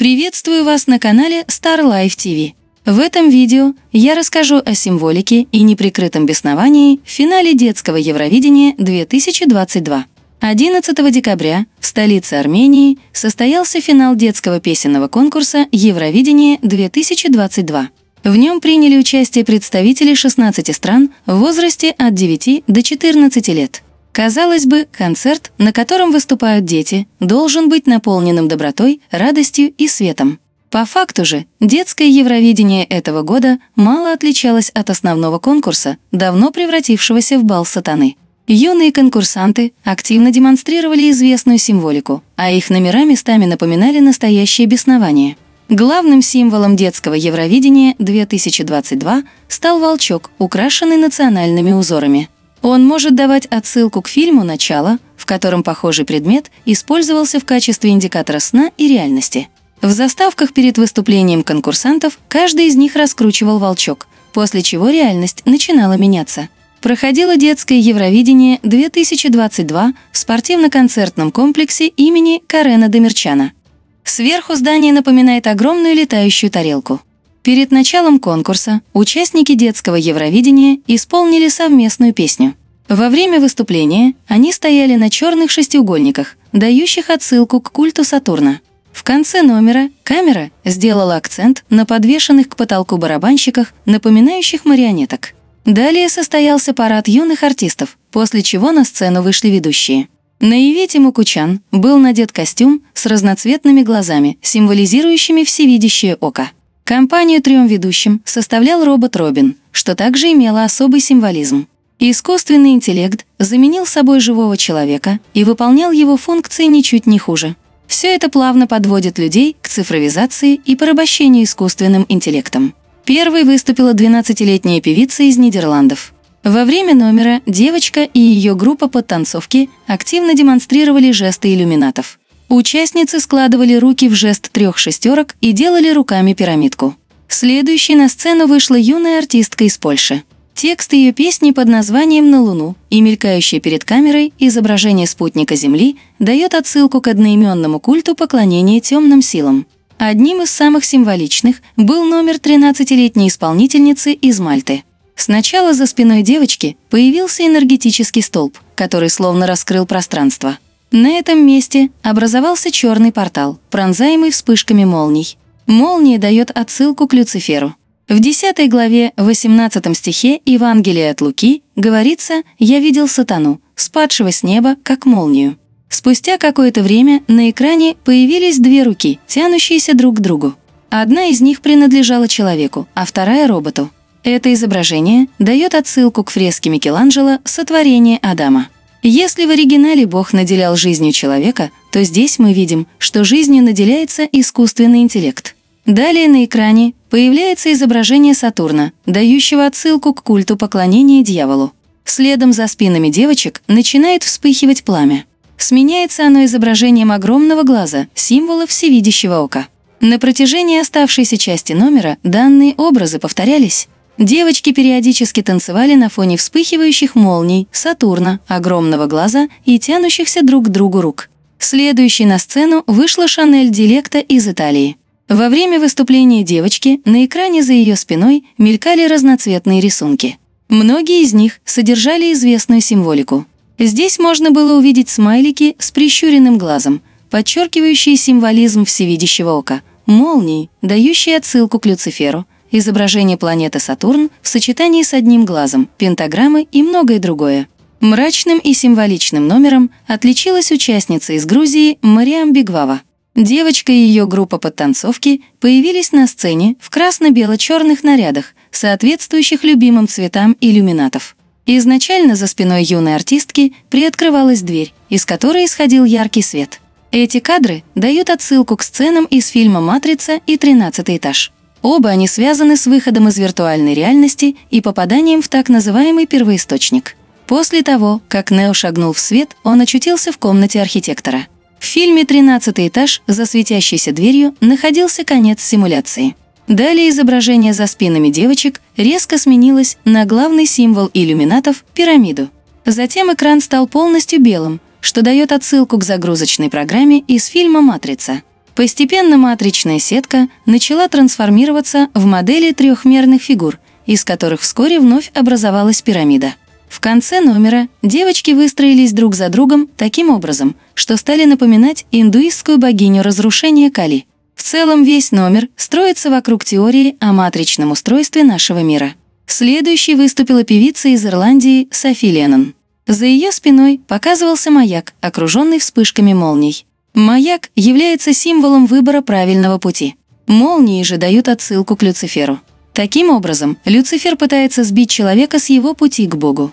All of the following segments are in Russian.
Приветствую вас на канале Star Life TV. В этом видео я расскажу о символике и неприкрытом бесновании в финале детского Евровидения 2022. 11 декабря в столице Армении состоялся финал детского песенного конкурса Евровидение 2022. В нем приняли участие представители 16 стран в возрасте от 9 до 14 лет. Казалось бы, концерт, на котором выступают дети, должен быть наполненным добротой, радостью и светом. По факту же, детское Евровидение этого года мало отличалось от основного конкурса, давно превратившегося в бал сатаны. Юные конкурсанты активно демонстрировали известную символику, а их номера местами напоминали настоящее беснование. Главным символом детского Евровидения 2022 стал волчок, украшенный национальными узорами. Он может давать отсылку к фильму «Начало», в котором похожий предмет использовался в качестве индикатора сна и реальности. В заставках перед выступлением конкурсантов каждый из них раскручивал волчок, после чего реальность начинала меняться. Проходило детское Евровидение 2022 в спортивно-концертном комплексе имени Карена Демирчана. Сверху здание напоминает огромную летающую тарелку. Перед началом конкурса участники детского Евровидения исполнили совместную песню. Во время выступления они стояли на черных шестиугольниках, дающих отсылку к культу Сатурна. В конце номера камера сделала акцент на подвешенных к потолку барабанщиках, напоминающих марионеток. Далее состоялся парад юных артистов, после чего на сцену вышли ведущие. На Ивете Мукучан был надет костюм с разноцветными глазами, символизирующими всевидящее око. Компанию трем ведущим составлял робот Робин, что также имело особый символизм. Искусственный интеллект заменил собой живого человека и выполнял его функции ничуть не хуже. Все это плавно подводит людей к цифровизации и порабощению искусственным интеллектом. Первой выступила 12-летняя певица из Нидерландов. Во время номера девочка и ее группа подтанцовки активно демонстрировали жесты иллюминатов. Участницы складывали руки в жест 3 шестерок и делали руками пирамидку. Следующей на сцену вышла юная артистка из Польши. Текст ее песни под названием «На Луну» и мелькающее перед камерой изображение спутника Земли дает отсылку к одноименному культу поклонения темным силам. Одним из самых символичных был номер 13-летней исполнительницы из Мальты. Сначала за спиной девочки появился энергетический столб, который словно раскрыл пространство. На этом месте образовался черный портал, пронзаемый вспышками молний. Молния дает отсылку к Люциферу. В 10 главе 18 стихе Евангелия от Луки говорится «Я видел сатану, спадшего с неба, как молнию». Спустя какое-то время на экране появились две руки, тянущиеся друг к другу. Одна из них принадлежала человеку, а вторая – роботу. Это изображение дает отсылку к фреске Микеланджело «Сотворение Адама». Если в оригинале Бог наделял жизнью человека, то здесь мы видим, что жизнью наделяется искусственный интеллект. Далее на экране появляется изображение Сатурна, дающего отсылку к культу поклонения дьяволу. Следом за спинами девочек начинает вспыхивать пламя. Сменяется оно изображением огромного глаза, символа всевидящего ока. На протяжении оставшейся части номера данные образы повторялись. Девочки периодически танцевали на фоне вспыхивающих молний, Сатурна, огромного глаза и тянущихся друг к другу рук. Следующей на сцену вышла Шанель Дилекта из Италии. Во время выступления девочки на экране за ее спиной мелькали разноцветные рисунки. Многие из них содержали известную символику. Здесь можно было увидеть смайлики с прищуренным глазом, подчеркивающие символизм всевидящего ока, молнии, дающие отсылку к Люциферу, изображение планеты Сатурн в сочетании с одним глазом, пентаграммы и многое другое. Мрачным и символичным номером отличилась участница из Грузии Мариам Бигвава. Девочка и ее группа подтанцовки появились на сцене в красно-бело-черных нарядах, соответствующих любимым цветам иллюминатов. Изначально за спиной юной артистки приоткрывалась дверь, из которой исходил яркий свет. Эти кадры дают отсылку к сценам из фильма «Матрица» и «13-й этаж». Оба они связаны с выходом из виртуальной реальности и попаданием в так называемый первоисточник. После того, как Нео шагнул в свет, он очутился в комнате архитектора. В фильме «13-й этаж» за светящейся дверью находился конец симуляции. Далее изображение за спинами девочек резко сменилось на главный символ иллюминатов – пирамиду. Затем экран стал полностью белым, что дает отсылку к загрузочной программе из фильма «Матрица». Постепенно матричная сетка начала трансформироваться в модели трехмерных фигур, из которых вскоре вновь образовалась пирамида. В конце номера девочки выстроились друг за другом таким образом, что стали напоминать индуистскую богиню разрушения Кали. В целом весь номер строится вокруг теории о матричном устройстве нашего мира. Следующей выступила певица из Ирландии Софи Леннон. За ее спиной показывался маяк, окруженный вспышками молний. Маяк является символом выбора правильного пути. Молнии же дают отсылку к Люциферу. Таким образом, Люцифер пытается сбить человека с его пути к Богу.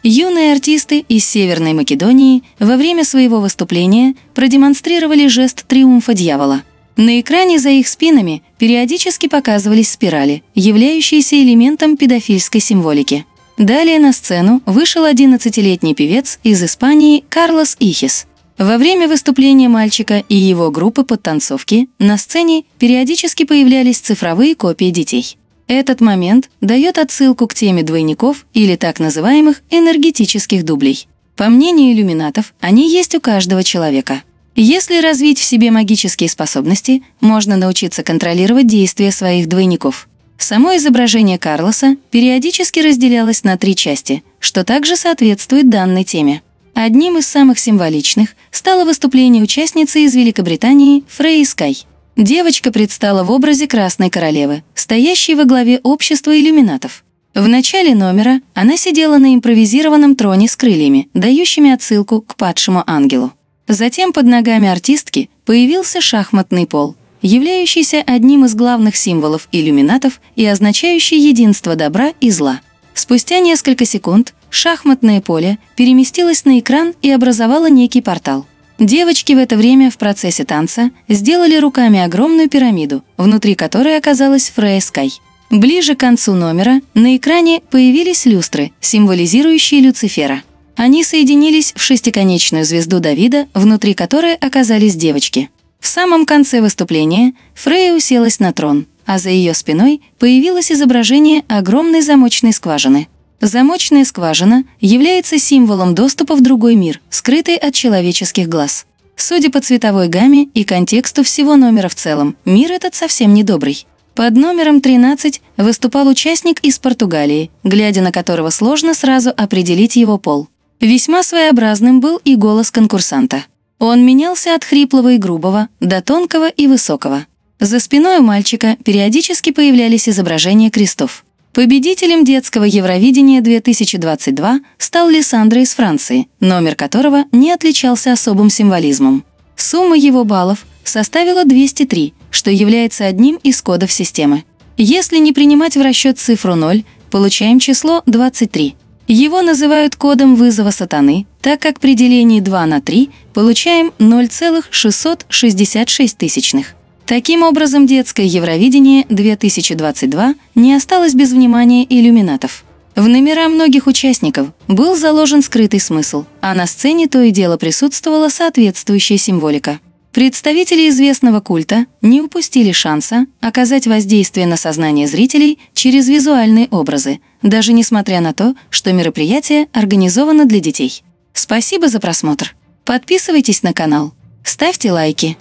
Юные артисты из Северной Македонии во время своего выступления продемонстрировали жест триумфа дьявола. На экране за их спинами периодически показывались спирали, являющиеся элементом педофильской символики. Далее на сцену вышел 11-летний певец из Испании Карлос Ихес. Во время выступления мальчика и его группы подтанцовки на сцене периодически появлялись цифровые копии детей. Этот момент дает отсылку к теме двойников или так называемых энергетических дублей. По мнению иллюминатов, они есть у каждого человека. Если развить в себе магические способности, можно научиться контролировать действия своих двойников. Само изображение Карлоса периодически разделялось на 3 части, что также соответствует данной теме. Одним из самых символичных стало выступление участницы из Великобритании Фрей Скай. Девочка предстала в образе Красной Королевы, стоящей во главе общества иллюминатов. В начале номера она сидела на импровизированном троне с крыльями, дающими отсылку к падшему ангелу. Затем под ногами артистки появился шахматный пол, являющийся одним из главных символов иллюминатов и означающий единство добра и зла. Спустя несколько секунд шахматное поле переместилось на экран и образовало некий портал. Девочки в это время в процессе танца сделали руками огромную пирамиду, внутри которой оказалась Фрей Скай. Ближе к концу номера на экране появились люстры, символизирующие Люцифера. Они соединились в шестиконечную звезду Давида, внутри которой оказались девочки. В самом конце выступления Фрей уселась на трон, а за ее спиной появилось изображение огромной замочной скважины. Замочная скважина является символом доступа в другой мир, скрытый от человеческих глаз. Судя по цветовой гамме и контексту всего номера в целом, мир этот совсем не добрый. Под номером 13 выступал участник из Португалии, глядя на которого сложно сразу определить его пол. Весьма своеобразным был и голос конкурсанта. Он менялся от хриплого и грубого до тонкого и высокого. За спиной у мальчика периодически появлялись изображения крестов. Победителем детского Евровидения 2022 стал Лиссандро из Франции, номер которого не отличался особым символизмом. Сумма его баллов составила 203, что является одним из кодов системы. Если не принимать в расчет цифру 0, получаем число 23. Его называют кодом вызова сатаны, так как при делении 2 на 3 получаем 0,666 тысячных. Таким образом, детское Евровидение 2022 не осталось без внимания иллюминатов. В номера многих участников был заложен скрытый смысл, а на сцене то и дело присутствовала соответствующая символика. Представители известного культа не упустили шанса оказать воздействие на сознание зрителей через визуальные образы, даже несмотря на то, что мероприятие организовано для детей. Спасибо за просмотр. Подписывайтесь на канал, ставьте лайки.